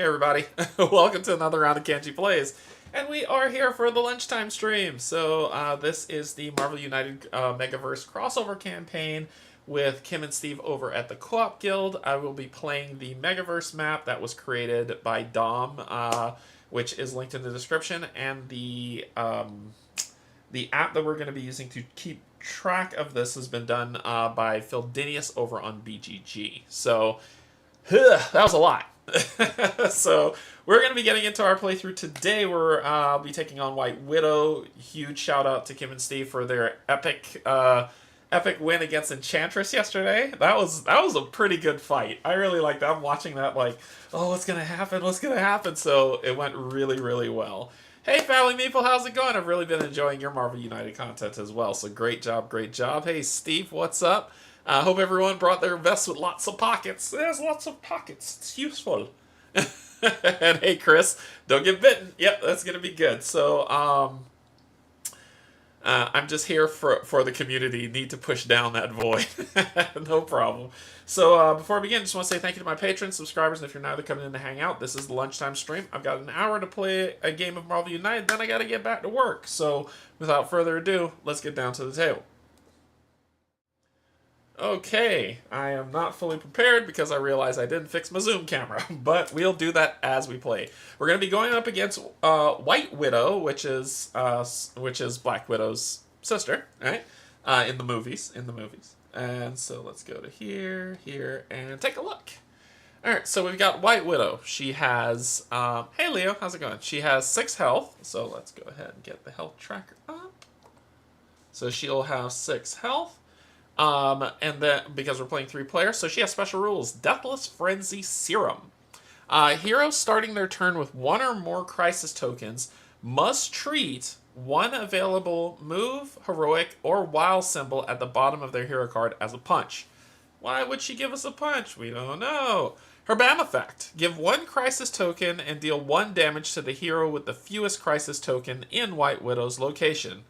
Hey everybody, welcome to another round of Canje Plays. And we are here for the lunchtime stream. So this is the Marvel United Megaverse crossover campaign with Kim and Steve over at the Co-op Guild. I will be playing the Megaverse map that was created by Dom, which is linked in the description, and the app that we're going to be using to keep track of this has been done by Phil Dinius over on BGG. So that was a lot. So we're going to be getting into our playthrough today. I'll be taking on White Widow. Huge shout out to Kim and Steve for their epic win against Enchantress yesterday. That was a pretty good fight. I really liked that. I'm watching that like, oh, what's gonna happen? What's gonna happen? So it went really, really well. Hey, Family Meeple, how's it going? I've really been enjoying your Marvel United content as well. So great job, great job. Hey, Steve, what's up? I hope everyone brought their vests with lots of pockets. There's lots of pockets. It's useful. And hey, Chris, don't get bitten. Yep, that's going to be good. So, I'm just here for the community. Need to push down that void. No problem. So before I begin, just want to say thank you to my patrons, subscribers, and if you're now coming in to hang out, this is the lunchtime stream. I've got an hour to play a game of Marvel United, then I got to get back to work. So without further ado, let's get down to the table. Okay, I am not fully prepared because I realized I didn't fix my Zoom camera, but we'll do that as we play. We're going to be going up against White Widow, which is Black Widow's sister, right? In the movies, And so let's go to here, and take a look. All right, so we've got White Widow. She has, hey Leo, how's it going? She has 6 health, so let's go ahead and get the health tracker up. So she'll have 6 health. And then, because we're playing 3 players, so she has special rules. Deathless Frenzy Serum. Heroes starting their turn with 1 or more crisis tokens must treat 1 available move, heroic, or wild symbol at the bottom of their hero card as a punch. Why would she give us a punch? We don't know. Her BAM effect. Give 1 crisis token and deal 1 damage to the hero with the fewest crisis token in White Widow's location.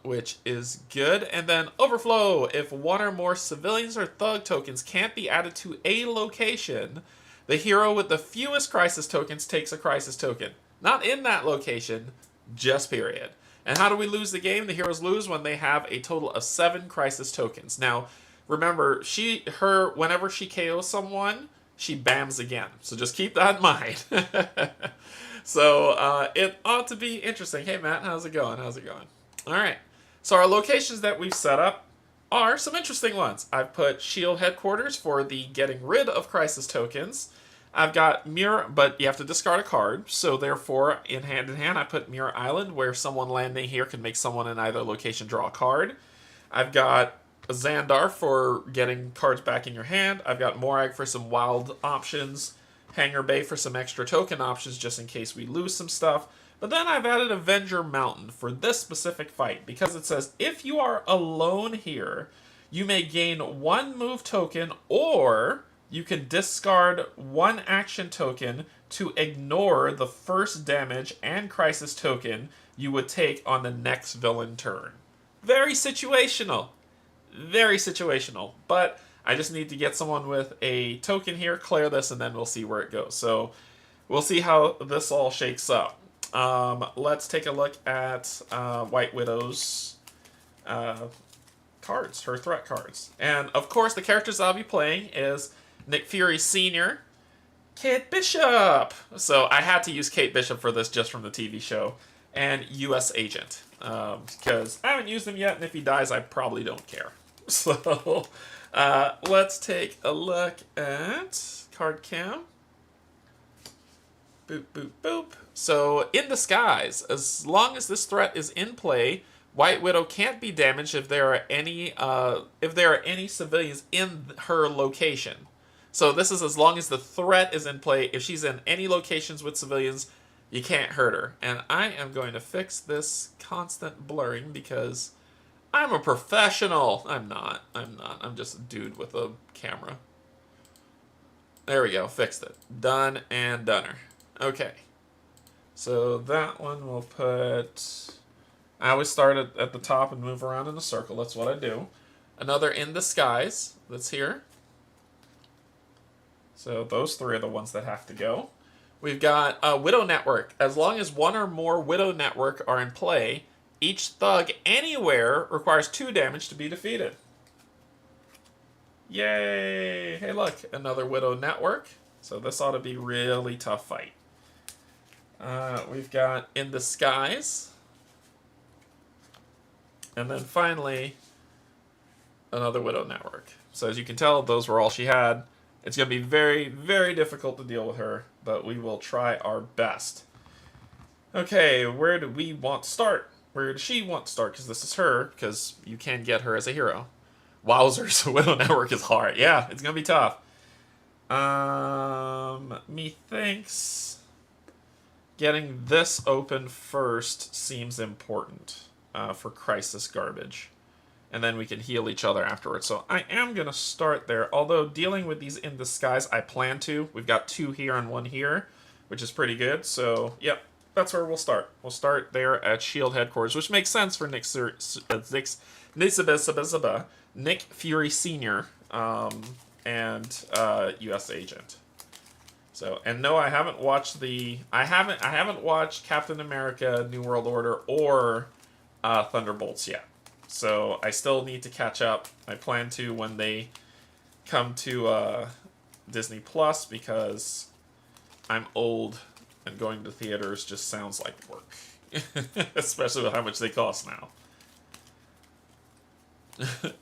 Which is good. And then Overflow. If 1 or more civilians or thug tokens can't be added to a location, the hero with the fewest crisis tokens takes a crisis token. Not in that location, just period. And how do we lose the game? The heroes lose when they have a total of 7 crisis tokens. Now, remember, whenever she KOs someone, she BAMs again. So just keep that in mind. So, it ought to be interesting. Hey, Matt, how's it going? Alright, so our locations that we've set up are some interesting ones. I've put S.H.I.E.L.D. headquarters for the getting rid of crisis tokens. I've got Mirror, but you have to discard a card, so therefore, in hand, I put Mirror Island, where someone landing here can make someone in either location draw a card. I've got Xandar for getting cards back in your hand. I've got Morag for some wild options. Hangar Bay for some extra token options, just in case we lose some stuff. But then I've added Avenger Mountain for this specific fight, because it says, if you are alone here, you may gain 1 move token, or you can discard 1 action token to ignore the first damage and crisis token you would take on the next villain turn. Very situational. Very situational. But I just need to get someone with a token here, clear this, and then we'll see where it goes. So we'll see how this all shakes up. Let's take a look at White Widow's cards, her threat cards. And, of course, the characters I'll be playing is Nick Fury Sr., Kate Bishop! So I had to use Kate Bishop for this just from the TV show, and U.S. Agent. Because I haven't used him yet, and if he dies, I probably don't care. So, let's take a look at card cam. Boop, boop, boop. So, in disguise, as long as this threat is in play, White Widow can't be damaged if there are any civilians in her location. So this is as long as the threat is in play. If she's in any locations with civilians, you can't hurt her. And I am going to fix this constant blurring because I'm a professional. I'm not. I'm just a dude with a camera. There we go. Fixed it. Done and doneer. Okay. So that one we'll put... I always start at the top and move around in a circle. That's what I do. Another in disguise that's here. So those three are the ones that have to go. We've got a Widow Network. As long as one or more Widow Network are in play, each thug anywhere requires 2 damage to be defeated. Yay! Hey look, another Widow Network. So this ought to be really tough fight. We've got In Disguise. And then finally, another Widow Network. So as you can tell, those were all she had. It's going to be very, very difficult to deal with her, but we will try our best. Okay, where do we want to start? Where does she want to start? Because this is her, because you can get her as a hero. Wowzers, Widow Network is hard. Yeah, it's going to be tough. Methinks getting this open first seems important for Crisis Garbage. And then we can heal each other afterwards. So I am going to start there. Although dealing with these In Disguise, I plan to. We've got 2 here and 1 here, which is pretty good. So, yep, that's where we'll start. We'll start there at SHIELD headquarters, which makes sense for Nick Fury Sr. And U.S. Agent. So, and no, I haven't watched I haven't watched Captain America: New World Order or Thunderbolts yet. So I still need to catch up. I plan to when they come to Disney Plus, because I'm old and going to theaters just sounds like work. Especially with how much they cost now.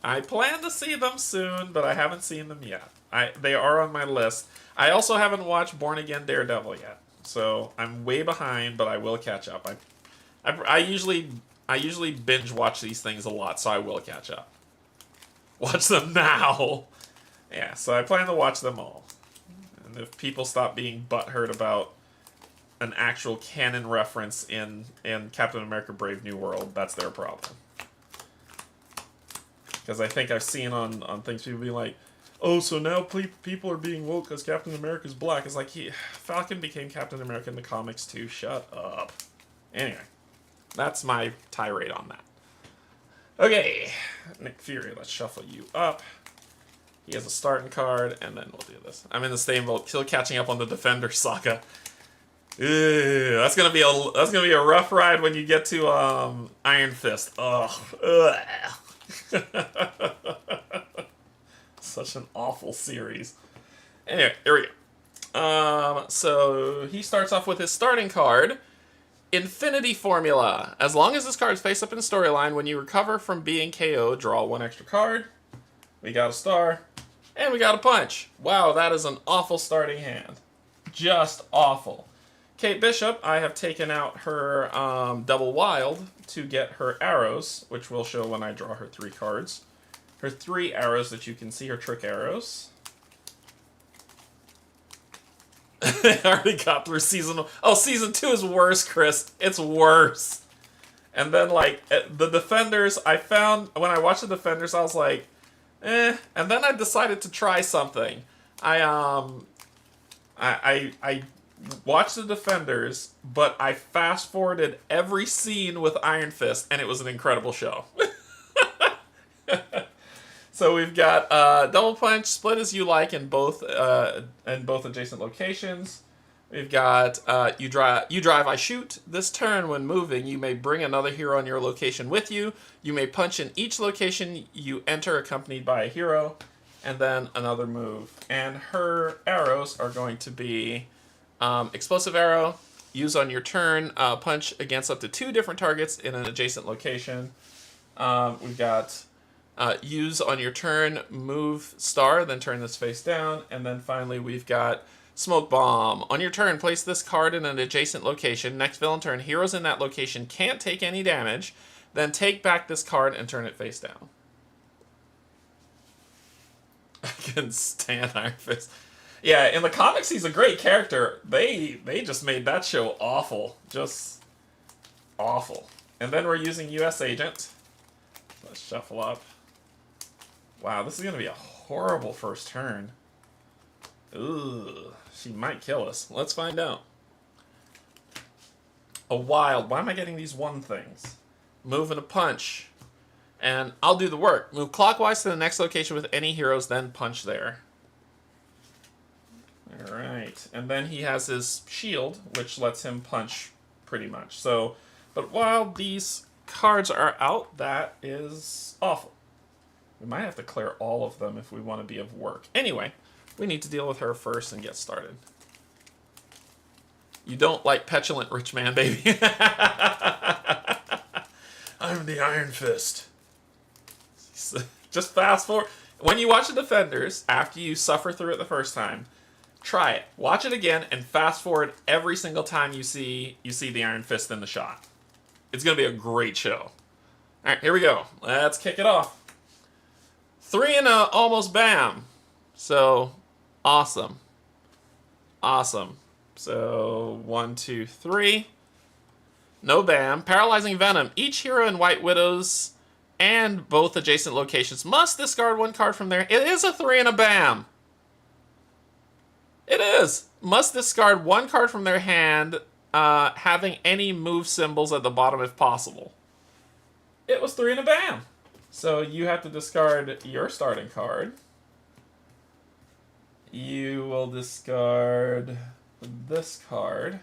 I plan to see them soon, but I haven't seen them yet. They are on my list. I also haven't watched Born Again Daredevil yet. So I'm way behind, but I will catch up. I usually binge watch these things a lot, so I will catch up. Watch them now! Yeah, so I plan to watch them all. And if people stop being butthurt about an actual canon reference in Captain America Brave New World, that's their problem. Because I think I've seen on things people be like, oh, so now people are being woke because Captain America's black. It's like, Falcon became Captain America in the comics too. Shut up. Anyway. That's my tirade on that. Okay, Nick Fury, let's shuffle you up. He has a starting card, and then we'll do this. I'm in the same boat, still catching up on the Defender saga. Ew, that's gonna be a rough ride when you get to Iron Fist. Ugh. Such an awful series. Anyway, here we go. So he starts off with his starting card. Infinity Formula. As long as this card is face up in storyline, when you recover from being KO'd, draw 1 extra card. We got a star. And we got a punch. Wow, that is an awful starting hand. Just awful. Kate Bishop, I have taken out her double wild to get her arrows, which will show when I draw her 3 cards. Her 3 arrows that you can see, her trick arrows. I already got through season 1. Oh, season 2 is worse, Chris. It's worse. And then, like, the Defenders, I found, when I watched the Defenders, I was like, eh. And then I decided to try something. I watched the Defenders, but I fast-forwarded every scene with Iron Fist, and it was an incredible show. So we've got double punch, split as you like in both adjacent locations. We've got you drive, I shoot. This turn, when moving, you may bring another hero in your location with you. You may punch in each location you enter accompanied by a hero, and then another move. And her arrows are going to be explosive arrow, use on your turn, punch against up to 2 different targets in an adjacent location. We've got use on your turn, move star, then turn this face down. And then finally we've got Smoke Bomb. On your turn, place this card in an adjacent location. Next villain turn, heroes in that location can't take any damage. Then take back this card and turn it face down. I can stand Iron Fist. Yeah, in the comics he's a great character. They just made that show awful. Just awful. And then we're using U.S. Agent. Let's shuffle up. Wow, this is going to be a horrible first turn. Ooh, she might kill us. Let's find out. A wild. Why am I getting these 1 things? Move and a punch. And I'll do the work. Move clockwise to the next location with any heroes, then punch there. Alright, and then he has his shield, which lets him punch pretty much. So, but while these cards are out, that is awful. We might have to clear all of them if we want to be of work. Anyway, we need to deal with her first and get started. You don't like petulant rich man, baby. I'm the Iron Fist. Just fast forward. When you watch the Defenders, after you suffer through it the first time, try it. Watch it again and fast forward every single time you see the Iron Fist in the shot. It's going to be a great show. Alright, here we go. Let's kick it off. 3 and a almost bam. So, awesome. Awesome. So, 1, 2, 3. No bam. Paralyzing Venom. Each hero in White Widows and both adjacent locations must discard 1 card from their... It is a 3 and a bam. It is. Must discard 1 card from their hand, having any move symbols at the bottom if possible. It was 3 and a bam. So you have to discard your starting card. You will discard this card.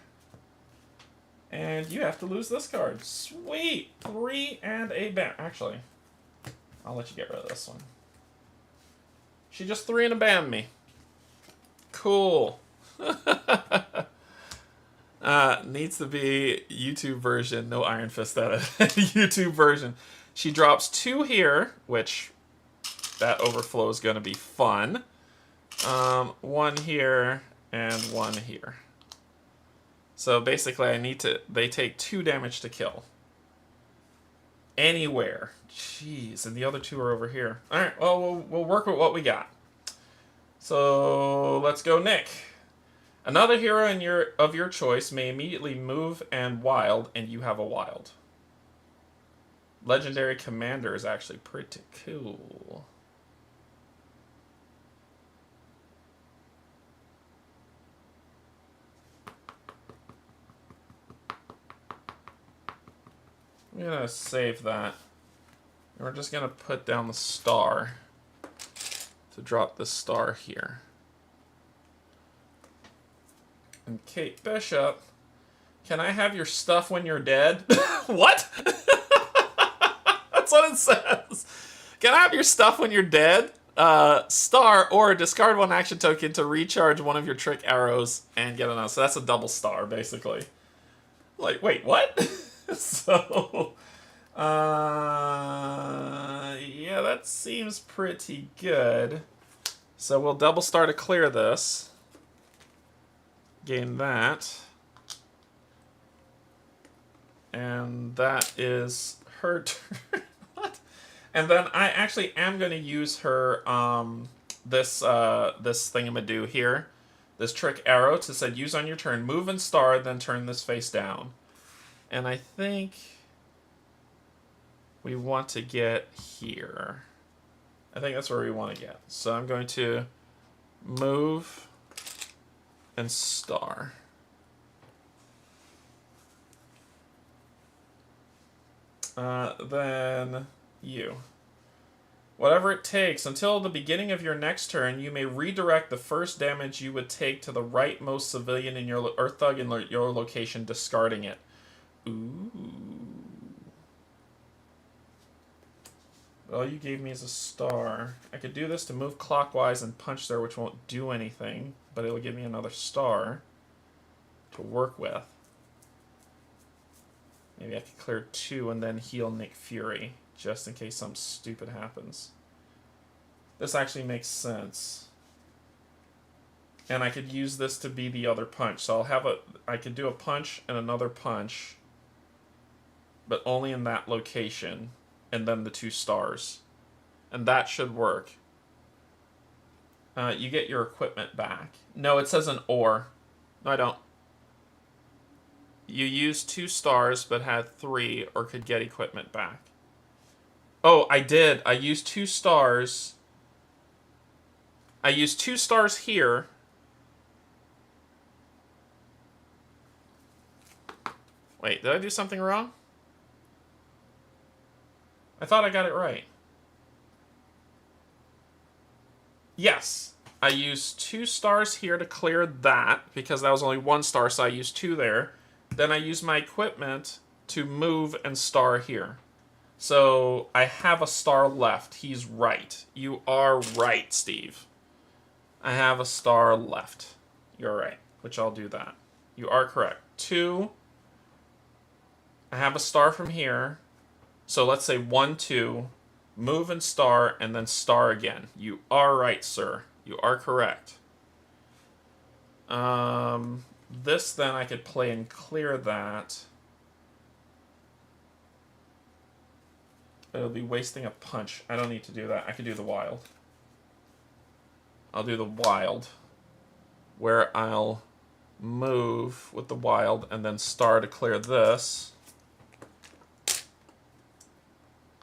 And you have to lose this card. Sweet! 3 and a bam. Actually, I'll let you get rid of this one. She just 3 and a bam me. Cool. Needs to be YouTube version, no Iron Fist edit. YouTube version. She drops 2 here, which that overflow is going to be fun. 1 here and 1 here. So basically they take 2 damage to kill. Anywhere. Jeez, and the other 2 are over here. Alright, well, we'll work with what we got. So, let's go Nick. Another hero of your choice may immediately move and wild, and you have a wild. Legendary Commander is actually pretty cool. I'm gonna save that. And we're just gonna put down the star to drop this star here. And Kate Bishop, can I have your stuff when you're dead? What? That's what it says. Can I have your stuff when you're dead? Star, or discard 1 action token to recharge 1 of your trick arrows and get another. So that's a double star, basically. Like, wait, what? So, yeah, that seems pretty good. So we'll double star to clear this. Gain that. And that is her turn. What? And then I actually am going to use her, this thingamadoo here. This trick arrow to say use on your turn. Move and star, then turn this face down. And I think we want to get here. I think that's where we want to get. So I'm going to move and star. Then you. Whatever it takes, until the beginning of your next turn, you may redirect the first damage you would take to the rightmost civilian in your or thug in your location, discarding it. Ooh. All you gave me is a star. I could do this to move clockwise and punch there, which won't do anything, but it'll give me another star to work with. Maybe I could clear 2 and then heal Nick Fury, just in case something stupid happens. This actually makes sense. And I could use this to be the other punch. So I could do a punch and another punch, but only in that location, and then the 2 stars. And that should work. You get your equipment back. No, it says an or. No, I don't. You used 2 stars, but had 3, or could get equipment back. Oh, I did. I used 2 stars. I used 2 stars here. Wait, did I do something wrong? I thought I got it right. Yes. I use 2 stars here to clear that, because that was only 1 star, so I used 2 there. Then I use my equipment to move and star here. So I have a star left. He's right. You are right, Steve. I have a star left. You're right, which I'll do that. You are correct. 2. I have a star from here. So let's say 1, 2. Move and star, and then star again. You are right, sir. You are correct. This then I could play and clear that. It'll be wasting a punch. I don't need to do that. I could do the wild. I'll do the wild, where I'll move with the wild and then star to clear this.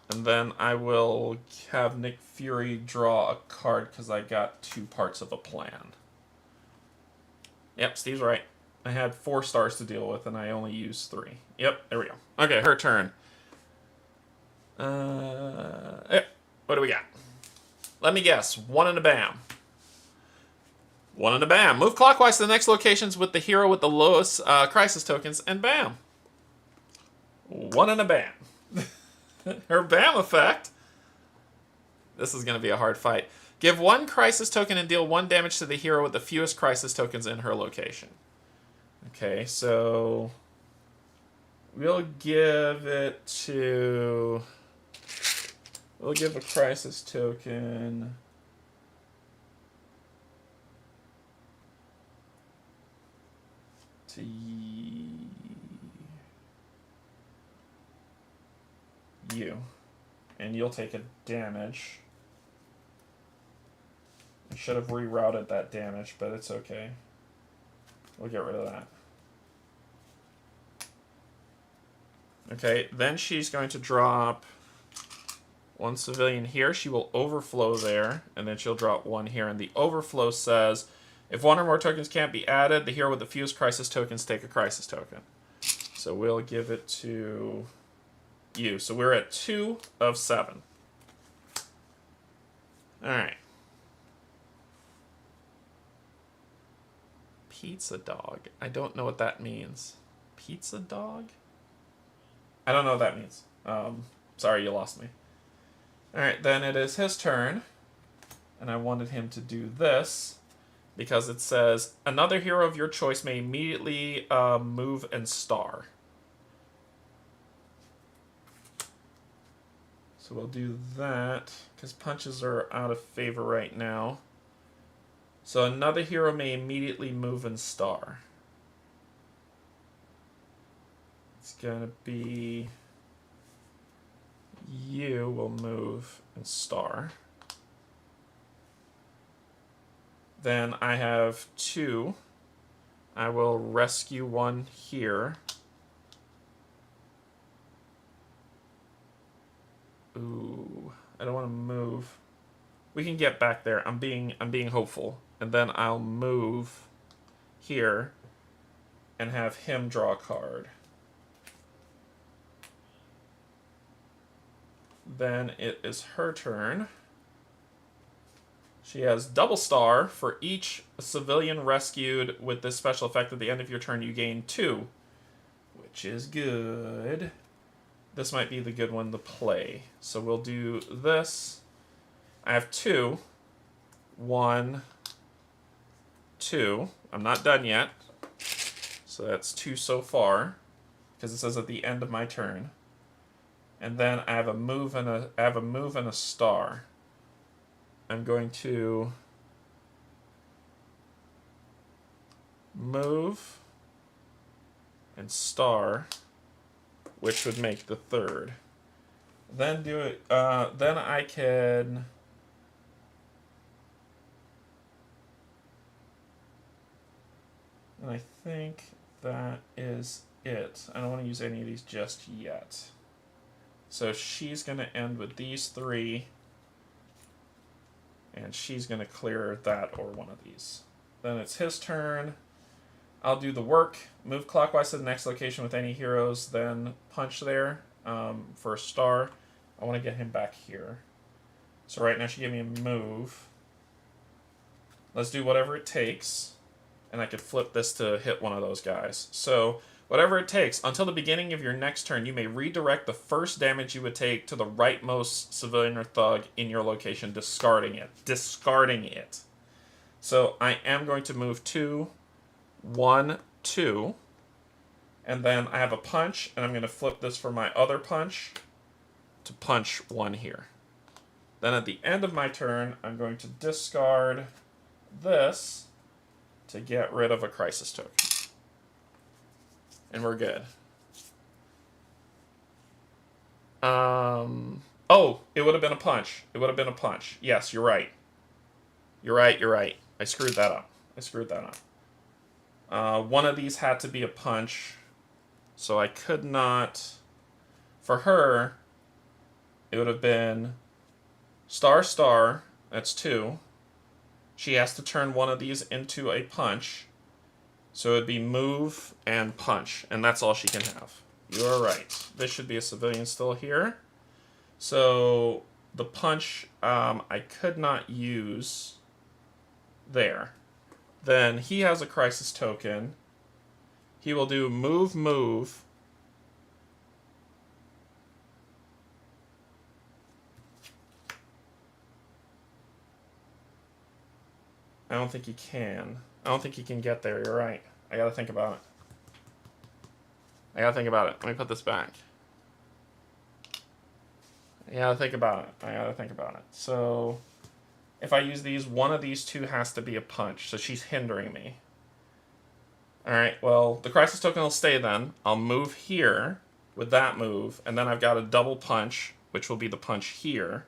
And then I will have Nick Fury draw a card because I got 2 parts of a plan. Yep, Steve's right. I had 4 stars to deal with and I only used 3. Yep, there we go. Okay, her turn. What do we got? Let me guess. 1 and a bam. 1 and a bam. Move clockwise to the next locations with the hero with the lowest crisis tokens, and bam. 1 and a bam. Her bam effect. This is going to be a hard fight. Give 1 crisis token and deal 1 damage to the hero with the fewest crisis tokens in her location. Okay, so we'll give it to... We'll give a crisis token to you. And you'll take a damage. I should have rerouted that damage, but it's okay. We'll get rid of that. Okay, then she's going to drop 1 civilian here. She will overflow there, and then she'll drop 1 here. And the overflow says, if 1 or more tokens can't be added, the hero with the fewest crisis tokens take a crisis token. So we'll give it to you. So we're at 2 of 7. Alright. Pizza dog. I don't know what that means. Pizza dog? I don't know what that means. Sorry, you lost me. Alright, then it is his turn. And I wanted him to do this, because it says, another hero of your choice may immediately move and star. So we'll do that, because punches are out of favor right now. So another hero may immediately move and star. It's gonna be... You will move and star. Then I have 2. I will rescue 1 here. Ooh, I don't want to move. We can get back there. I'm being hopeful. And then I'll move here and have him draw a card. Then it is her turn. She has double star. For each civilian rescued with this special effect at the end of your turn, you gain 2, which is good. This might be the good one to play. So we'll do this. I have 2. 1, 2. I'm not done yet. So that's 2 so far, because it says at the end of my turn. And then I have a move and a star. I'm going to move and star, which would make the 3rd. Then do it. Then I can. And I think that is it. I don't want to use any of these just yet. So she's going to end with these 3. And she's going to clear that or one of these. Then it's his turn. I'll do the work. Move clockwise to the next location with any heroes. Then punch there for a star. I want to get him back here. So right now she gave me a move. Let's do whatever it takes. And I could flip this to hit one of those guys. So, whatever it takes. Until the beginning of your next turn, you may redirect the first damage you would take to the rightmost civilian or thug in your location, discarding it. Discarding it. So, I am going to move 2, 1, 2. And then I have a punch, and I'm going to flip this for my other punch to punch 1 here. Then at the end of my turn, I'm going to discard this to get rid of a crisis token. And we're good. Oh, it would have been a punch. It would have been a punch. Yes, you're right. You're right, you're right. I screwed that up. I screwed that up. One of these had to be a punch, so I could not... For her, it would have been star, star, that's 2. She has to turn one of these into a punch. So it would be move and punch. And that's all she can have. You are right. This should be a civilian still here. So the punch I could not use there. Then he has a crisis token. He will do move, move. I don't think he can. I don't think he can get there. You're right. I gotta think about it. Let me put this back. I gotta think about it. So, if I use these, one of these two has to be a punch. So she's hindering me. Alright, well, the crisis token will stay then. I'll move here with that move. And then I've got a double punch, which will be the punch here.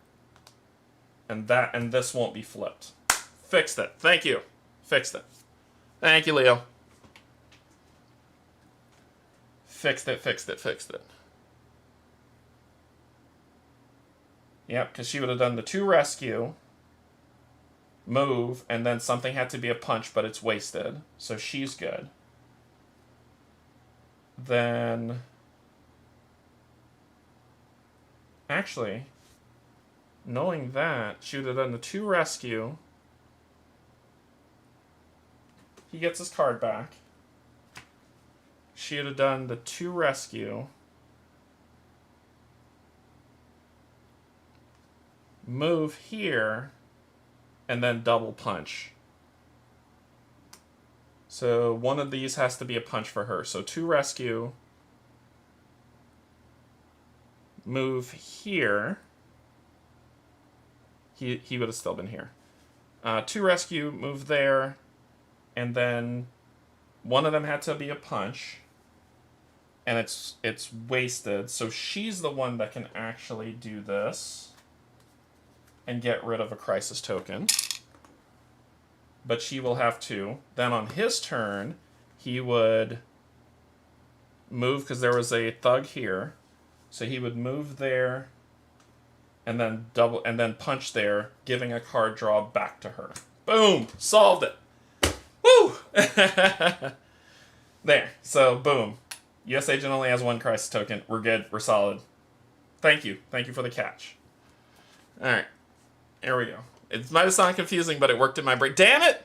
And this won't be flipped. Fixed it. Thank you. Fixed it. Thank you, Leo. Fixed it. Yep, because she would have done the 2 rescue, move, and then something had to be a punch, but it's wasted. So she's good. Then... Actually, knowing that, she would have done the 2 rescue. He gets his card back. She would have done the 2 rescue. Move here. And then double punch. So one of these has to be a punch for her. So 2 rescue. Move here. He would have still been here. 2 rescue, move there. And then one of them had to be a punch. And it's wasted. So she's the one that can actually do this. And get rid of a crisis token. But she will have 2. Then on his turn, he would move, because there was a thug here. So he would move there. And then punch there, giving a card draw back to her. Boom! Solved it! Woo! There. So, boom. US agent only has 1 crisis token. We're good. We're solid. Thank you. Thank you for the catch. Alright. There we go. It might have sounded confusing, but it worked in my brain. Damn it!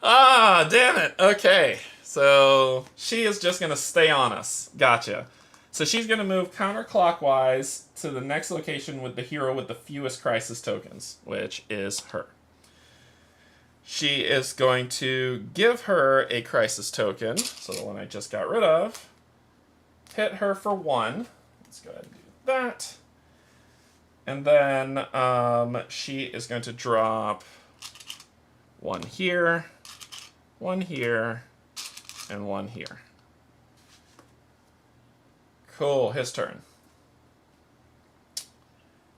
Ah, damn it. Okay. So, she is just going to stay on us. Gotcha. So she's going to move counterclockwise to the next location with the hero with the fewest crisis tokens, which is her. She is going to give her a crisis token, so the one I just got rid of. Hit her for 1. Let's go ahead and do that. And then she is going to drop 1 here, 1 here, and 1 here. Cool, his turn.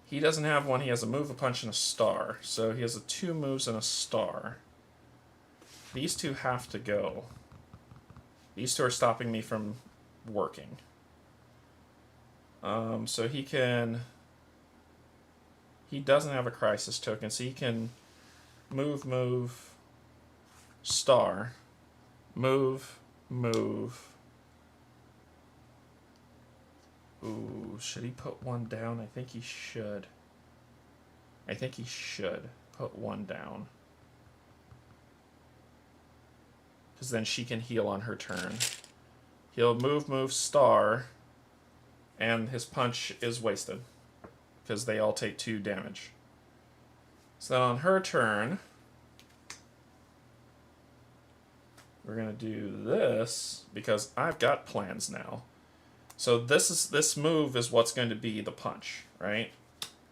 He doesn't have 1, he has a move, a punch, and a star. So he has 2 moves and a star. These 2 have to go. These 2 are stopping me from working. So he can... He doesn't have a crisis token, so he can move, move, star, move, move. Ooh, should he put 1 down? I think he should. put one down. Because then she can heal on her turn. He'll move, star, and his punch is wasted. Because they all take 2 damage. So then on her turn, we're going to do this, because I've got plans now. So this move is what's going to be the punch, right?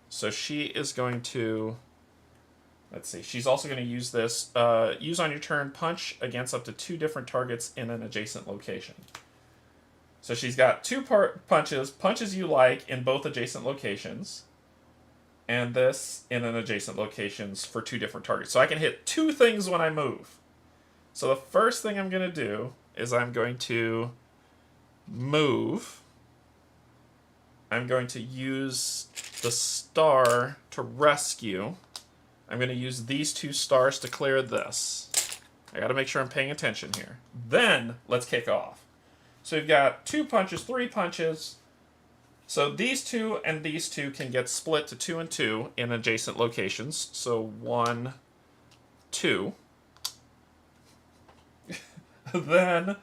So she is going to... Let's see. She's also going to use this. Use on your turn, punch against up to 2 different targets in an adjacent location. So she's got 2 punches you like in both adjacent locations, and this in an adjacent locations for 2 different targets. So I can hit 2 things when I move. So the first thing I'm going to do is I'm going to move. I'm going to use the star to rescue. I'm going to use these 2 stars to clear this. I got to make sure I'm paying attention here. Then, let's kick off. So we've got 2 punches, 3 punches. So these 2 and these 2 can get split to 2 and 2 in adjacent locations. So 1, 2. Then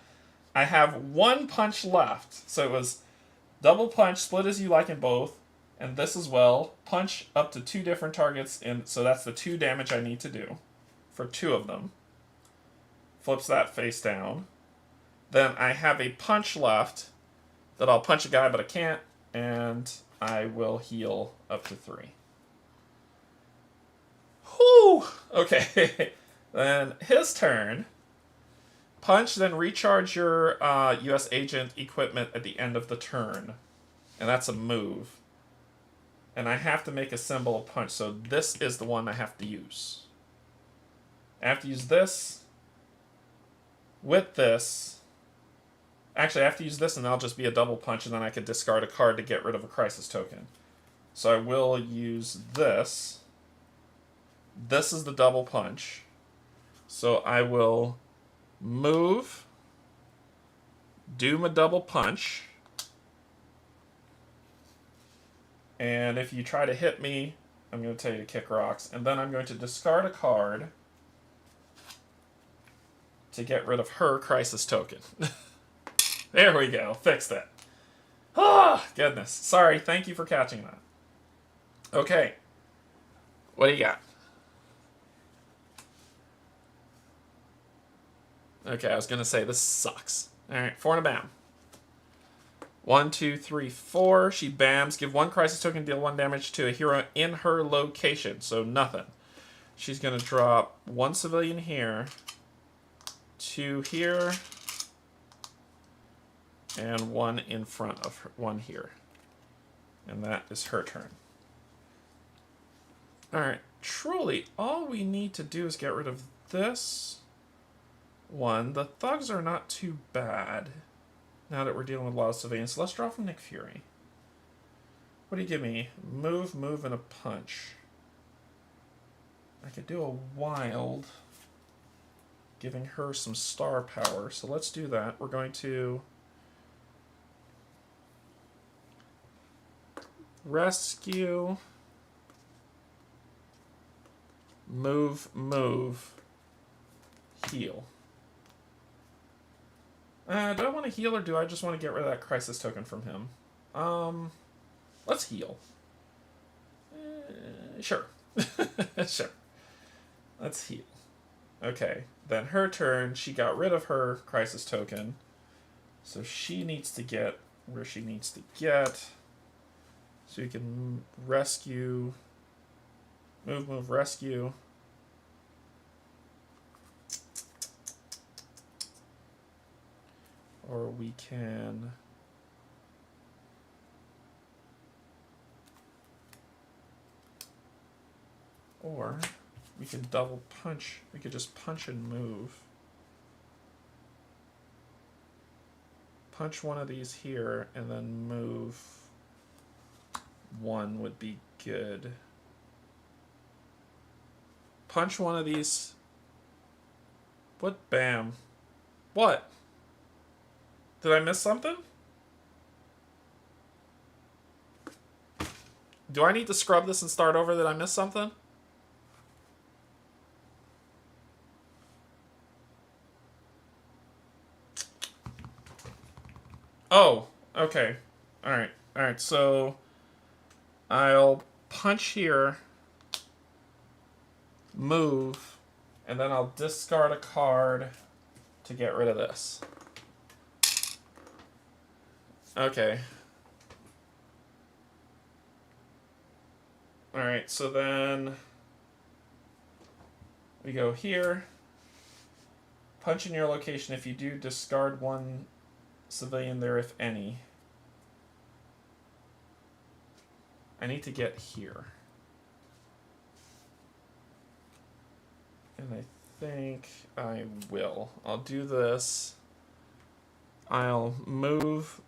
I have 1 punch left. So it was double punch, split as you like in both. And this as well, punch up to 2 different targets, so that's the 2 damage I need to do for 2 of them. Flips that face down. Then I have a punch left that I'll punch a guy, but I can't, and I will heal up to 3. Whew! Okay, then his turn. Punch, then recharge your U.S. agent equipment at the end of the turn. And that's a move. And I have to make a symbol of punch, so this is the one I have to use. I have to use this with this. Actually, I have to use this, and that'll just be a double punch, and then I could discard a card to get rid of a crisis token. So I will use this. This is the double punch. So I will move, do my double punch. And if you try to hit me, I'm going to tell you to kick rocks. And then I'm going to discard a card to get rid of her crisis token. There we go. Fixed it. Ah, goodness. Sorry. Thank you for catching that. Okay. What do you got? Okay, I was going to say this sucks. All right, 4 and a bam. 1, 2, 3, 4. She bams. Give 1 crisis token, deal 1 damage to a hero in her location. So nothing. She's going to drop 1 civilian here, 2 here, and 1 in front of her, 1 here. And that is her turn. Alright, truly, all we need to do is get rid of this one. The thugs are not too bad now that we're dealing with a lot of civilians. So let's draw from Nick Fury. What do you give me? Move, move, and a punch. I could do a wild, giving her some star power. So let's do that. We're going to rescue, move, move, heal. Do I want to heal, or do I just want to get rid of that crisis token from him? Let's heal. Sure. Sure. Let's heal. Okay, then her turn. She got rid of her crisis token. So she needs to get where she needs to get. So you can rescue. Move, move, rescue. Or we can... Or we could double punch. We could just punch and move. Punch one of these here and then move. One would be good. Punch one of these. What? Bam. What? Did I miss something? Do I need to scrub this and start over? Did I miss something? Okay. Alright. Alright, so I'll punch here, move, and then I'll discard a card to get rid of this. Okay. Alright, so then we go here. Punch in your location. If you do, discard one civilian there, if any. I need to get here. And I think I will. I'll do this. I'll move.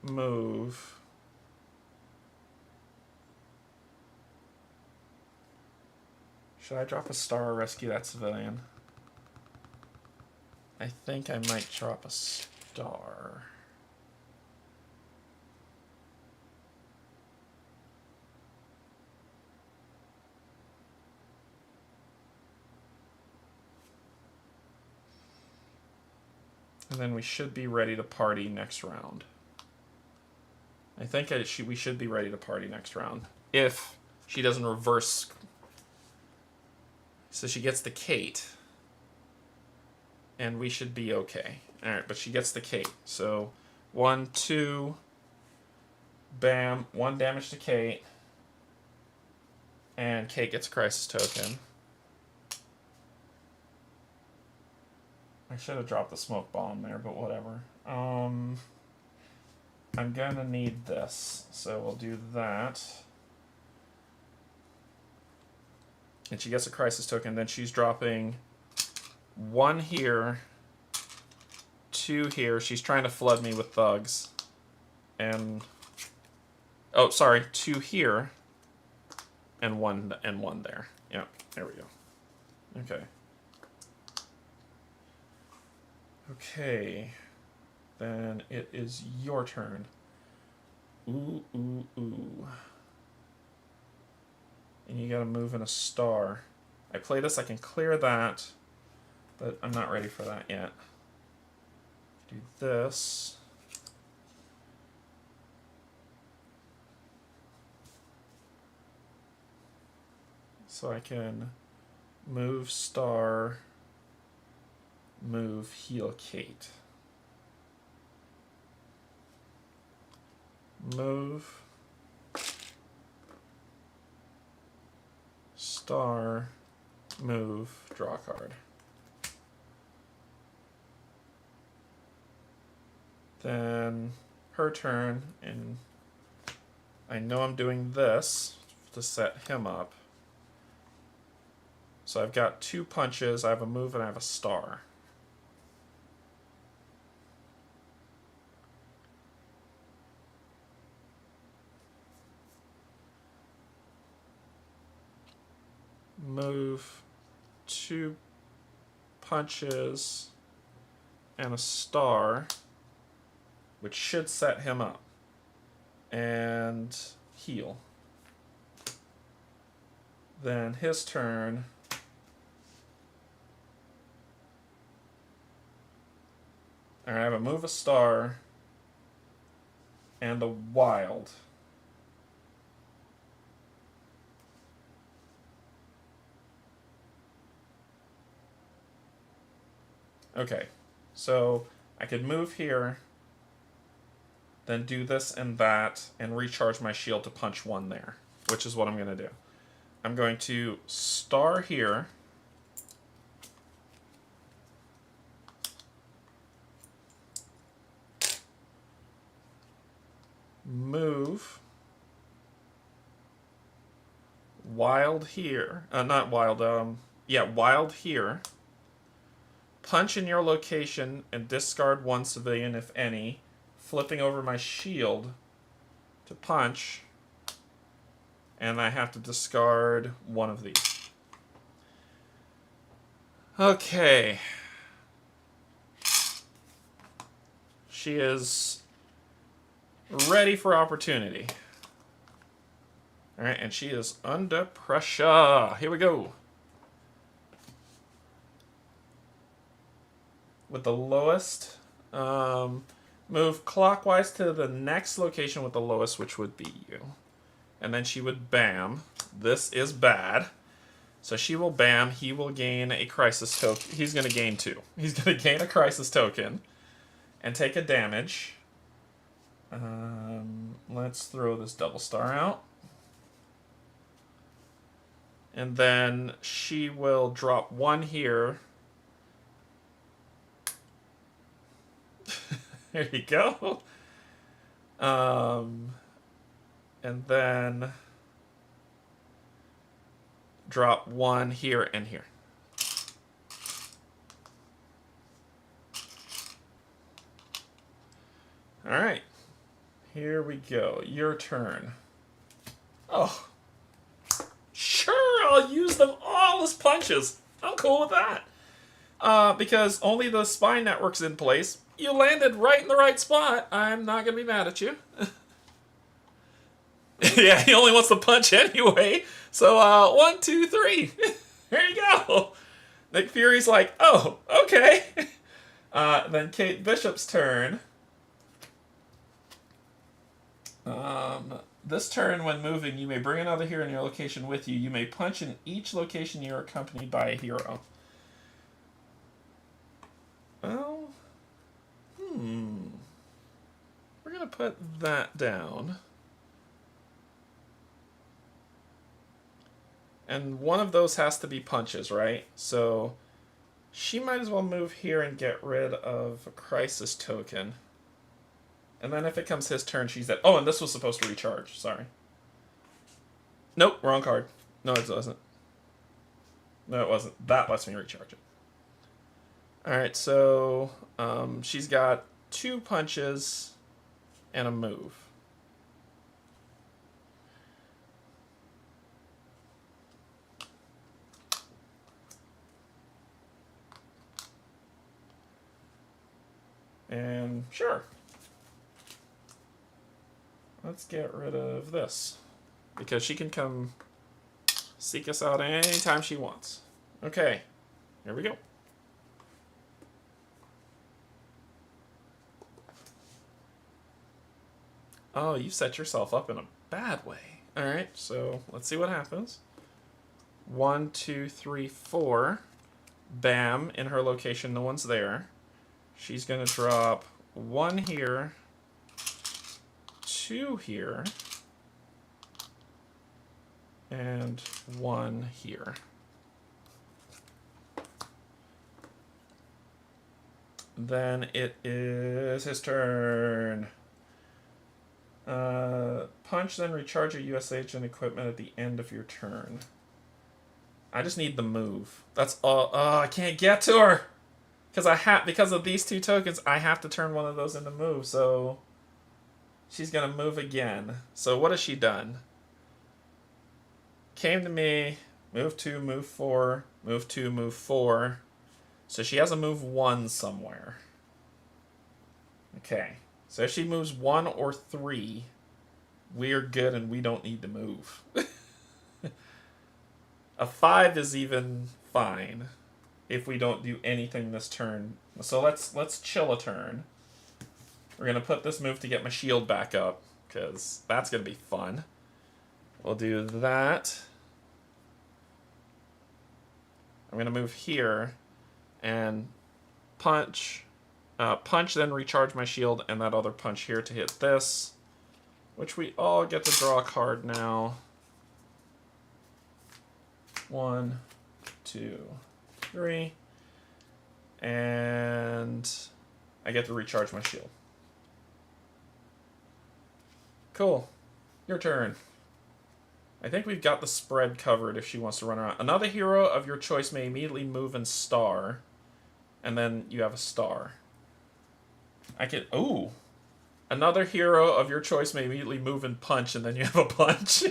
Should I drop a star or rescue that civilian? I think I might drop a star. And then we should be ready to party next round. I think we should be ready to party next round. If she doesn't reverse. So she gets the Kate. And we should be okay. Alright, but she gets the Kate. So 1, 2. Bam. 1 damage to Kate. And Kate gets a crisis token. I should have dropped the smoke bomb there, but whatever. I'm gonna need this, so we'll do that. And she gets a crisis token, then she's dropping 1 here, 2 here. She's trying to flood me with thugs. And oh, sorry, 2 here and 1 there. Yeah, there we go. Okay. Okay, then it is your turn. Ooh. And you gotta move in a star. I play this, I can clear that, but I'm not ready for that yet. Do this. So I can move star, move heal Kate. Move star, move, draw a card. Then her turn, and I know I'm doing this to set him up. So I've got 2 punches, I have a move, and I have a star. Move, 2 punches, and a star, which should set him up. And heal. Then his turn. Alright, I have a move, a star, and a wild. Okay, so I could move here, then do this and that, and recharge my shield to punch 1 there, which is what I'm going to do. I'm going to star here. Move. Wild here. Not wild, wild here. Punch in your location and discard 1 civilian, if any. Flipping over my shield to punch. And I have to discard 1 of these. Okay. She is ready for opportunity. Alright, and she is under pressure. Here we go. With the lowest, move clockwise to the next location with the lowest, which would be you. And then she would bam. This is bad. So she will bam. He will gain a crisis token. He's going to gain 2. He's going to gain a crisis token and take a damage. Let's throw this double star out. And then she will drop 1 here. There you go. And then drop 1 here and here. All right. Here we go. Your turn. Oh. Sure, I'll use them all as punches. I'm cool with that. Because only the spine network's in place. You landed right in the right spot. I'm not going to be mad at you. Yeah, he only wants to punch anyway. So, 1, 2, 3. There you go. Nick Fury's like, oh, okay. Then Kate Bishop's turn. This turn, when moving, you may bring another hero in your location with you. You may punch in each location you're accompanied by a hero. Well, we're going to put that down. And one of those has to be punches, right? So she might as well move here and get rid of a crisis token. And then if it comes his turn, she's at... Oh, and this was supposed to recharge. Sorry. Nope, wrong card. No, it doesn't. No, it wasn't. That lets me recharge it. Alright, so she's got 2 punches and a move. And sure. Let's get rid of this. Because she can come seek us out anytime she wants. Okay. Here we go. Oh, you set yourself up in a bad way. Alright, so let's see what happens. 1, 2, 3, 4. Bam. In her location, no one's there. She's going to drop 1 here. 2 here. And 1 here. Then it is his turn. Punch, then recharge your US agent equipment at the end of your turn. I just need the move. That's all. Oh, I can't get to her! Because of these 2 tokens, I have to turn one of those into move, so she's gonna move again. So what has she done? Came to me, move 2, move 4, move 2, move 4. So she has a move 1 somewhere. Okay. So if she moves 1 or 3, we're good and we don't need to move. A 5 is even fine if we don't do anything this turn. So let's chill a turn. We're going to put this move to get my shield back up, because that's going to be fun. We'll do that. I'm going to move here and punch, then recharge my shield, and that other punch here to hit this, which we all get to draw a card now. 1, 2, 3, and I get to recharge my shield. Cool. Your turn. I think we've got the spread covered if she wants to run around. Another hero of your choice may immediately move and star, and then you have a star. I can... Ooh! Another hero of your choice may immediately move and punch, and then you have a punch.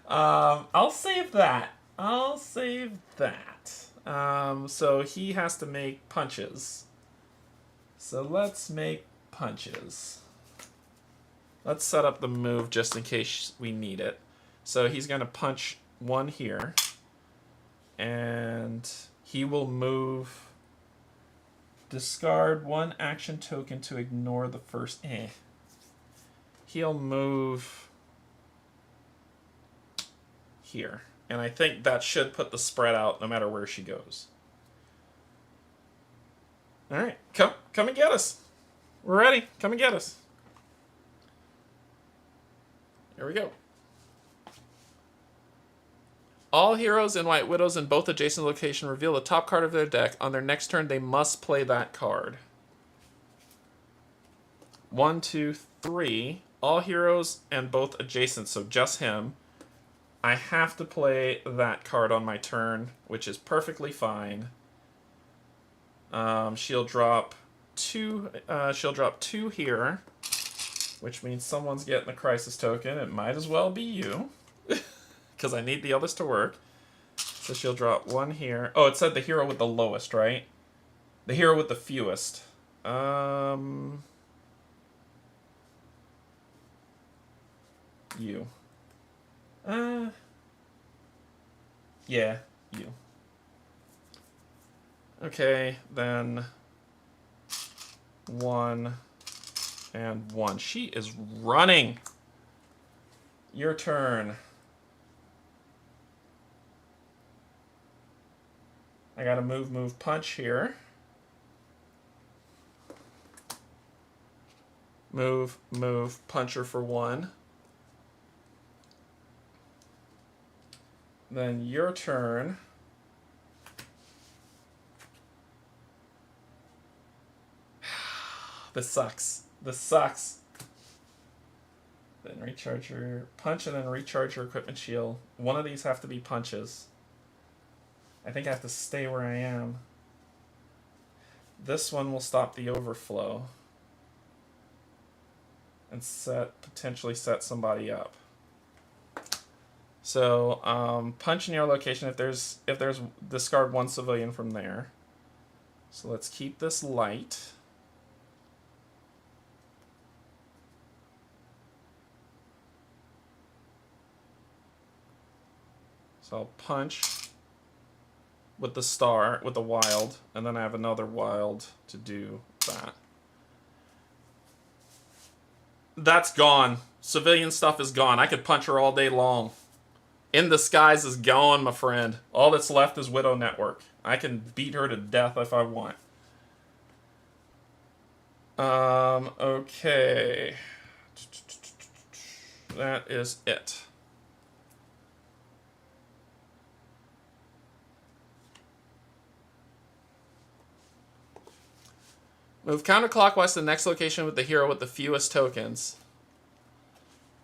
I'll save that. I'll save that. So he has to make punches. So let's make punches. Let's set up the move just in case we need it. So he's going to punch 1 here. And he will move Discard 1 action token to ignore the first. He'll move here. And I think that should put the spread out no matter where she goes. Alright, come and get us. We're ready. Come and get us. Here we go. All heroes and White Widows in both adjacent locations reveal the top card of their deck. On their next turn, they must play that card. 1, 2, 3. All heroes and both adjacent, so just him. I have to play that card on my turn, which is perfectly fine. She'll drop 2. She'll drop 2 here, which means someone's getting a crisis token. It might as well be you. Because I need the others to work. So she'll drop 1 here. Oh, it said the hero with the lowest, right? The hero with the fewest. You. Yeah, you. Okay, then 1 and 1. She is running. Your turn. I gotta move, punch here. Move, puncher for 1. Then your turn. This sucks. This sucks. Then recharge your punch and then recharge your equipment shield. One of these have to be punches. I think I have to stay where I am. This one will stop the overflow. And potentially set somebody up. So punch in your location if there's discard 1 civilian from there. So let's keep this light. So I'll punch with the star, with the wild, and then I have another wild to do that. That's gone. Civilian stuff is gone. I could punch her all day long. In the Skies is gone, my friend. All that's left is Widow Network. I can beat her to death if I want. Okay. That is it. Move counterclockwise to the next location with the hero with the fewest tokens.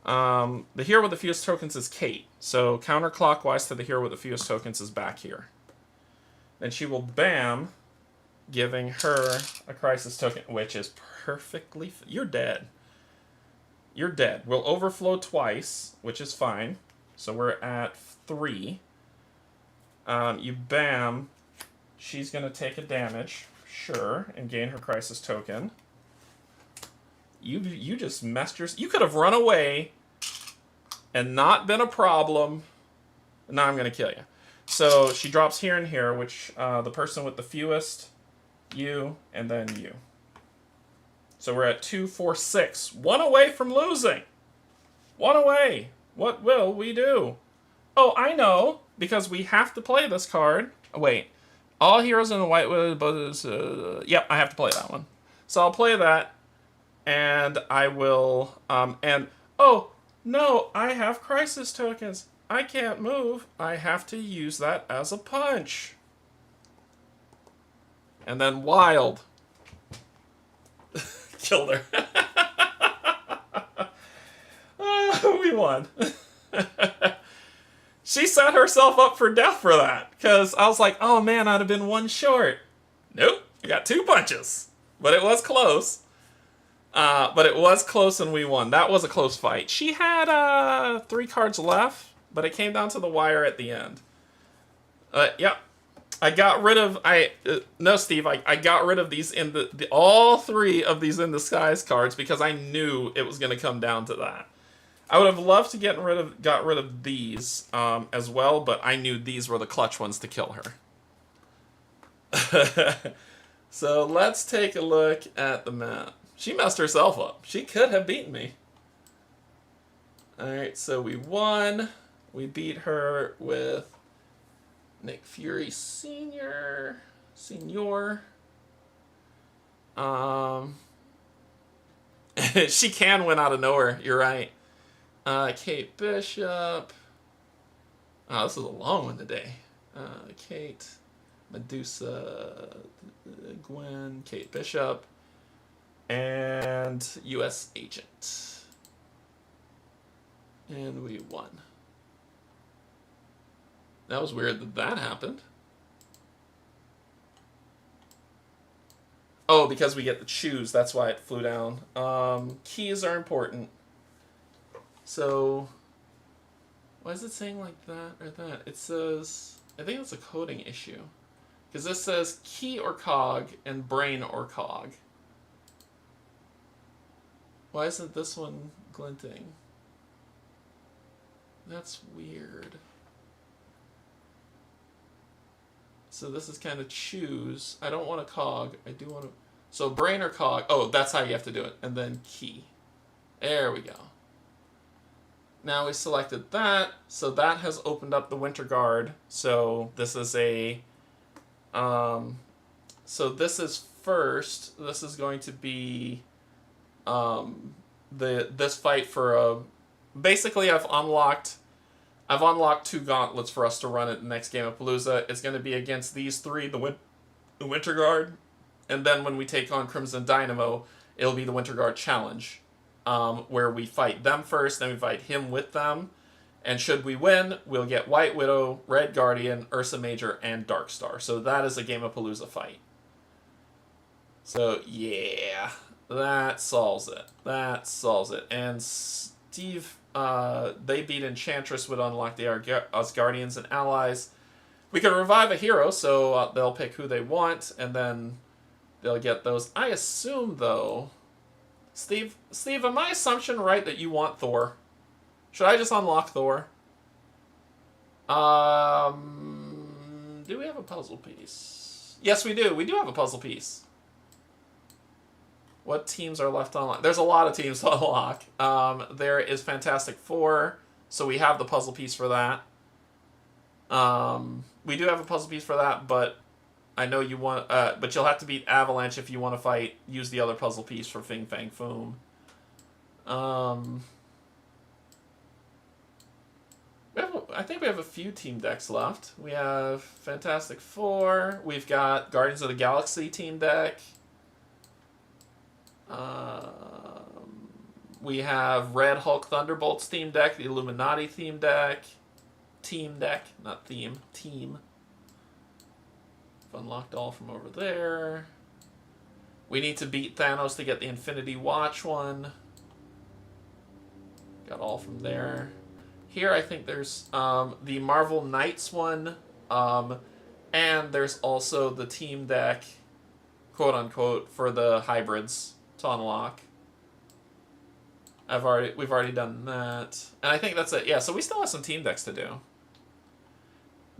The hero with the fewest tokens is Kate. So counterclockwise to the hero with the fewest tokens is back here. Then she will bam, giving her a crisis token, which is perfectly... You're dead. You're dead. We'll overflow twice, which is fine. So we're at 3. You bam. She's going to take a damage. Sure, and gain her crisis token. You just messed your... You could have run away and not been a problem. Now I'm going to kill you. So she drops here and here, which the person with the fewest, you, and then you. So we're at 2, 4, 6. 1 away from losing. 1 away. What will we do? Oh, I know. Because we have to play this card. Oh, wait. All heroes in the White Widow... yep, I have to play that one. So I'll play that. And I will... oh, no, I have crisis tokens. I can't move. I have to use that as a punch. And then wild. Killed her. We won. She set herself up for death for that. Because I was like, oh man, I'd have been 1 short. Nope, I got 2 punches. But it was close. But it was close and we won. That was a close fight. She had 3 cards left, but it came down to the wire at the end. Yep. I got rid of... no, Steve, I got rid of these in all 3 of these In the Skies cards because I knew it was going to come down to that. I would have loved to got rid of these as well, but I knew these were the clutch ones to kill her. So let's take a look at the map. She messed herself up. She could have beaten me. Alright, so we won. We beat her with Nick Fury Sr. She can win out of nowhere. You're right. Kate Bishop. Oh, this is a long one today. Kate, Medusa, Gwen, Kate Bishop, and U.S. Agent. And we won. That was weird that that happened. Oh, because we get to choose. That's why it flew down. Keys are important. So, why is it saying like that or that? It says, I think it's a coding issue. Because this says key or cog and brain or cog. Why isn't this one glinting? That's weird. So this is kind of choose. I don't want a cog. I do want to... So brain or cog. Oh, that's how you have to do it. And then key. There we go. Now we selected that. So that has opened up the Winter Guard. So this is a... so this is first. This is going to be this fight for a... Basically, I've unlocked 2 gauntlets for us to run at the next game of Palooza. It's going to be against these 3, the Winter Guard, and then when we take on Crimson Dynamo, it'll be the Winter Guard Challenge, where we fight them first, then we fight him with them, and should we win, we'll get White Widow, Red Guardian, Ursa Major, and Darkstar. So that is a game of Palooza fight. So, yeah, that solves it. That solves it. And Steve... they beat Enchantress, would unlock the Asgardians and allies. We can revive a hero, so they'll pick who they want, and then they'll get those. I assume, though... Steve, am my assumption right that you want Thor? Should I just unlock Thor? Do we have a puzzle piece? Yes, we do. We do have a puzzle piece. What teams are left to unlock? There's a lot of teams to unlock. There is Fantastic Four, so we have the puzzle piece for that. We do have a puzzle piece for that, but I know you want... but you'll have to beat Avalanche if you want to fight. Use the other puzzle piece for Fing Fang Foom. I think we have a few team decks left. We have Fantastic Four. We've got Guardians of the Galaxy team deck. We have Red Hulk Thunderbolts theme deck, the Illuminati theme deck. Team deck, not theme. Team. I've unlocked all from over there. We need to beat Thanos to get the Infinity Watch one. Got all from there. Here I think there's the Marvel Knights one. And there's also the team deck, quote unquote, for the hybrids to unlock. We've already done that. And I think that's it. Yeah, so we still have some team decks to do.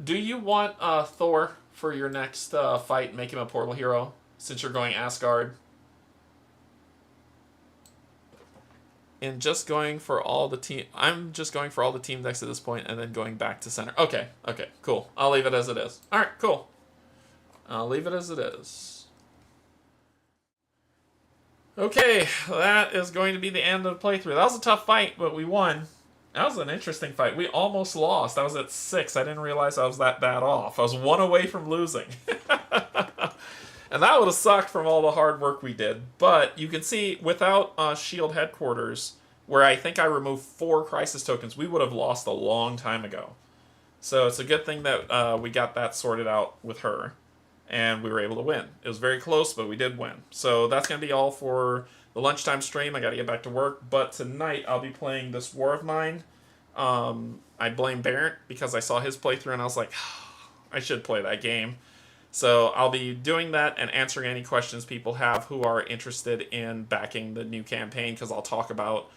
Do you want Thor for your next fight and make him a portal hero, since you're going Asgard? And just going for all the team... I'm just going for all the team decks at this point and then going back to center. Okay, cool. I'll leave it as it is. Alright, cool. I'll leave it as it is. Okay, that is going to be the end of the playthrough. That was a tough fight, but we won. That was an interesting fight. We almost lost. I was at 6. I didn't realize I was that bad off. I was 1 away from losing. And that would have sucked from all the hard work we did. But you can see, without S.H.I.E.L.D. headquarters, where I think I removed 4 crisis tokens, we would have lost a long time ago. So it's a good thing that we got that sorted out with her. And we were able to win. It was very close, but we did win. So that's going to be all for the lunchtime stream. I got to get back to work. But tonight, I'll be playing this War of Mine. I blame Barrett because I saw his playthrough and I was like, I should play that game. So I'll be doing that and answering any questions people have who are interested in backing the new campaign, because I'll talk about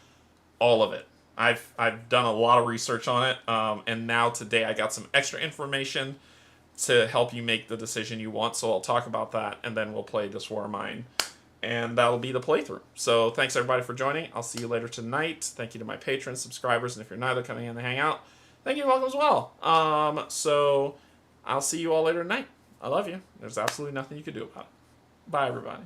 all of it. I've done a lot of research on it, and now today I got some extra information to help you make the decision you want. So I'll talk about that, and then we'll play this War of Mine. And that'll be the playthrough. So thanks everybody for joining. I'll see you later tonight. Thank you to my patrons, subscribers, and if you're neither coming in to hang out, thank you and welcome as well. So I'll see you all later tonight. I love you. There's absolutely nothing you can do about it. Bye, everybody.